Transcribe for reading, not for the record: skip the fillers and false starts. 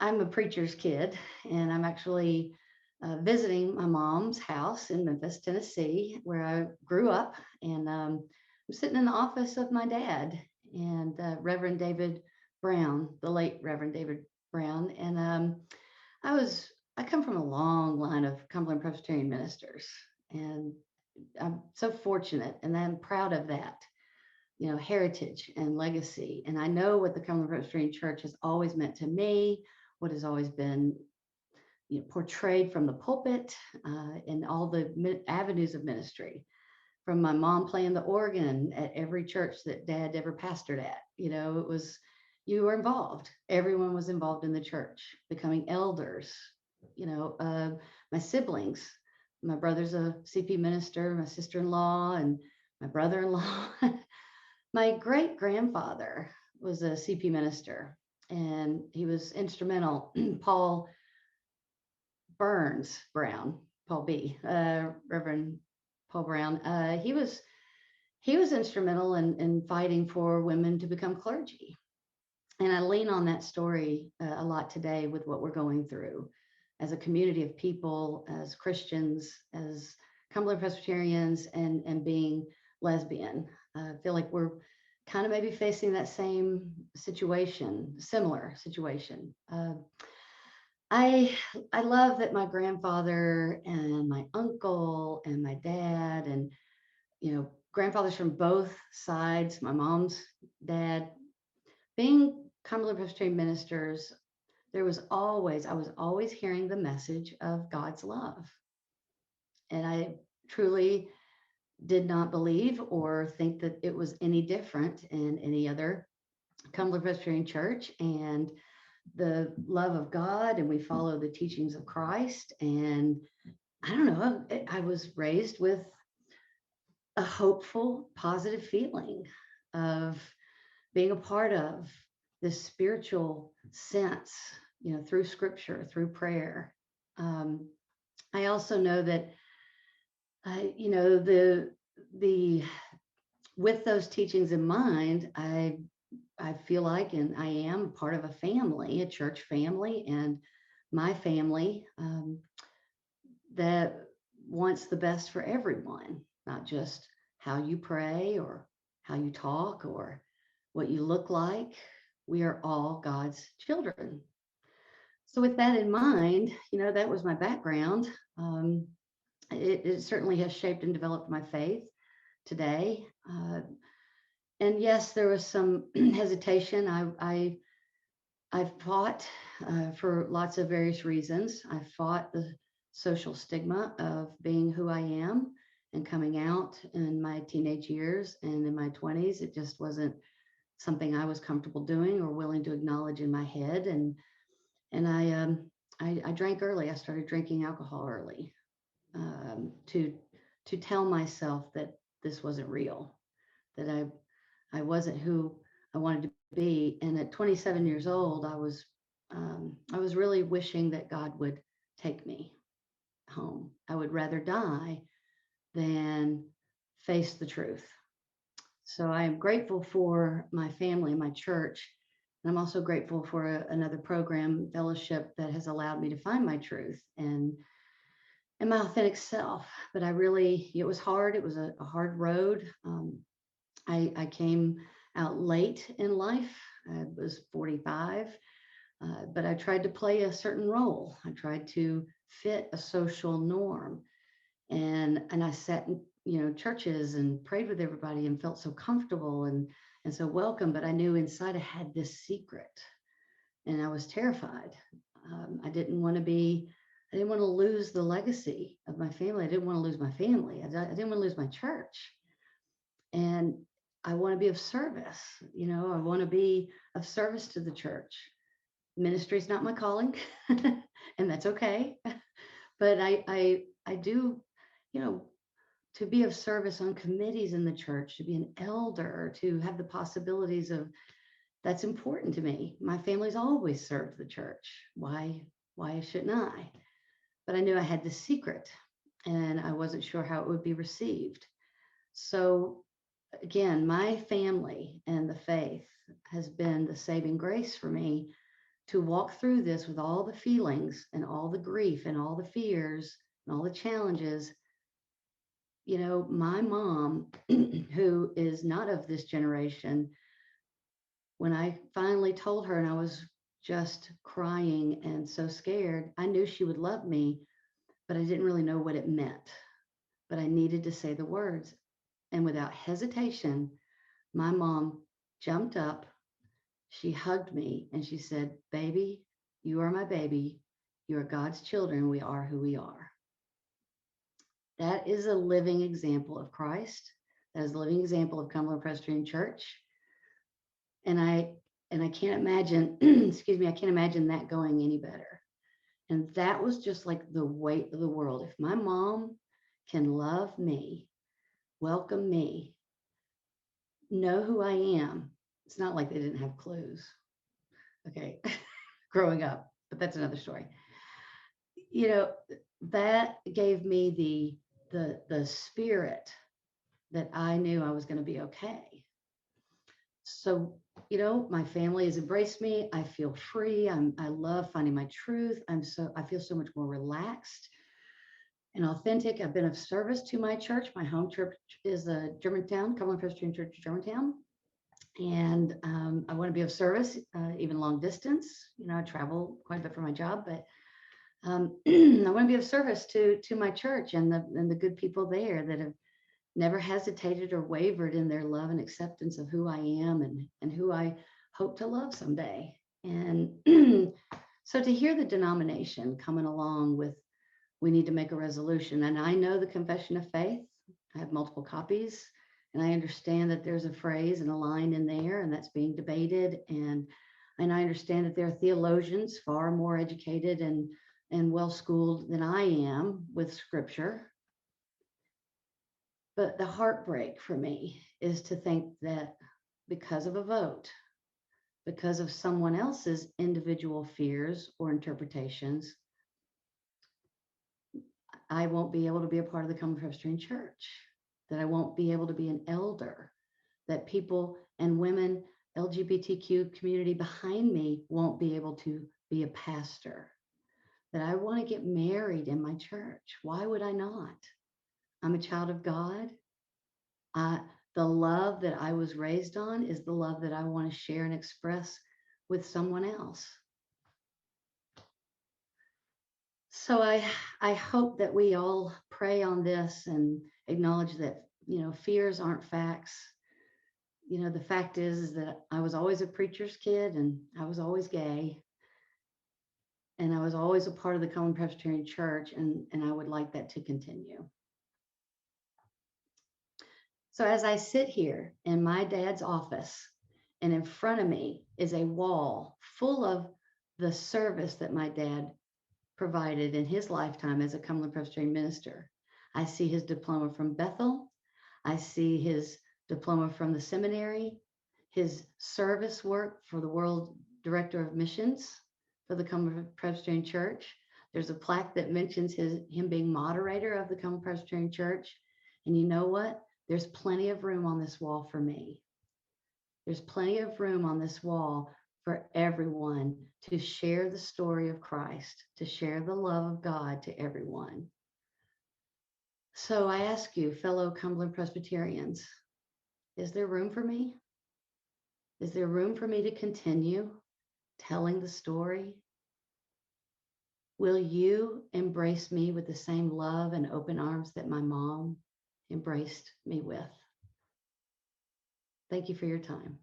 I'm a preacher's kid, and I'm actually visiting my mom's house in Memphis, Tennessee, where I grew up. And I'm sitting in the office of my dad and Reverend David Brown, the late Reverend David Brown. And I come from a long line of Cumberland Presbyterian ministers, and I'm so fortunate, and I'm proud of that, heritage and legacy. And I know what the Cumberland Presbyterian Church has always meant to me, what has always been, portrayed from the pulpit in all the avenues of ministry. From my mom playing the organ at every church that Dad ever pastored at, it was, you were involved. Everyone was involved in the church, becoming elders. My siblings, my brother's a CP minister, my sister-in-law, and my brother-in-law. My great grandfather was a CP minister, and he was instrumental. Paul Burns Brown, Paul B, Reverend Paul Brown. He was instrumental in fighting for women to become clergy, and I lean on that story a lot today with what we're going through as a community of people, as Christians, as Cumberland Presbyterians, and being lesbian. I feel like we're kind of maybe facing that same situation, similar situation. I love that my grandfather and my uncle and my dad and grandfathers from both sides, my mom's dad, being Cumberland Presbyterian ministers, I was always hearing the message of God's love. And I truly did not believe or think that it was any different in any other Cumberland Presbyterian church. And the love of God, and we follow the teachings of Christ. And I don't know, I was raised with a hopeful, positive feeling of being a part of this spiritual sense, through scripture, through prayer. I also know that, the with those teachings in mind, I feel like, and I am part of a family, a church family, and my family that wants the best for everyone, not just how you pray or how you talk or what you look like. We are all God's children. So with that in mind, that was my background. It certainly has shaped and developed my faith today. And yes, there was some hesitation. I fought for lots of various reasons. I fought the social stigma of being who I am and coming out in my teenage years and in my 20s. It just wasn't something I was comfortable doing or willing to acknowledge in my head. And I drank early. I started drinking alcohol early to tell myself that this wasn't real, that I wasn't who I wanted to be. And at 27 years old, I was really wishing that God would take me home. I would rather die than face the truth. So I am grateful for my family, my church. And I'm also grateful for another program, fellowship, that has allowed me to find my truth and my authentic self. But it was hard. It was a hard road. I came out late in life. I was 45, but I tried to play a certain role. I tried to fit a social norm, and I sat in churches and prayed with everybody and felt so comfortable and so welcome. But I knew inside I had this secret, and I was terrified. I didn't want to lose the legacy of my family. I didn't want to lose my family. I didn't want to lose my church. And I want to be of service. I want to be of service to the church. Ministry is not my calling, and that's okay. But I do, to be of service on committees in the church, to be an elder, to have the possibilities of, that's important to me. My family's always served the church. Why shouldn't I? But I knew I had this secret, and I wasn't sure how it would be received. So again, my family and the faith has been the saving grace for me to walk through this with all the feelings and all the grief and all the fears and all the challenges. You know, my mom, who is not of this generation, when I finally told her and I was just crying and so scared, I knew she would love me, but I didn't really know what it meant. But I needed to say the words. And without hesitation, my mom jumped up, she hugged me, and she said, "Baby, you are my baby. You are God's children. We are who we are." That is a living example of Christ. That is a living example of Cumberland Presbyterian Church. And I can't imagine, excuse me, I can't imagine that going any better. And that was just like the weight of the world. If my mom can love me, welcome me, know who I am. It's not like they didn't have clues. Okay, growing up, but that's another story. You know, that gave me the spirit that I knew I was going to be okay. So, you know, my family has embraced me. I feel free. I love finding my truth. I feel so much more relaxed and authentic. I've been of service to my church. My home church is Germantown, Cumberland Presbyterian Church, Germantown. And I want to be of service, even long distance. You know, I travel quite a bit for my job, but I want to be of service to my church and the good people there that have never hesitated or wavered in their love and acceptance of who I am and who I hope to love someday. And so to hear the denomination coming along with, we need to make a resolution. And I know the Confession of Faith. I have multiple copies, and I understand that there's a phrase and a line in there, and that's being debated. And I understand that there are theologians far more educated and well-schooled than I am with scripture. But the heartbreak for me is to think that because of a vote, because of someone else's individual fears or interpretations, I won't be able to be a part of the Cumberland Presbyterian Church, that I won't be able to be an elder, that people and women, LGBTQ community behind me won't be able to be a pastor, that I want to get married in my church. Why would I not? I'm a child of God. The love that I was raised on is the love that I want to share and express with someone else. So I hope that we all pray on this and acknowledge that, you know, fears aren't facts. You know, the fact is that I was always a preacher's kid, and I was always gay, and I was always a part of the Cumberland Presbyterian Church, and I would like that to continue. So as I sit here in my dad's office, and in front of me is a wall full of the service that my dad provided in his lifetime as a Cumberland Presbyterian minister. I see his diploma from Bethel. I see his diploma from the seminary, his service work for the World Director of Missions for the Cumberland Presbyterian Church. There's a plaque that mentions him being moderator of the Cumberland Presbyterian Church. And you know what? There's plenty of room on this wall for me. There's plenty of room on this wall for everyone to share the story of Christ, to share the love of God to everyone. So I ask you, fellow Cumberland Presbyterians, is there room for me? Is there room for me to continue telling the story? Will you embrace me with the same love and open arms that my mom embraced me with? Thank you for your time.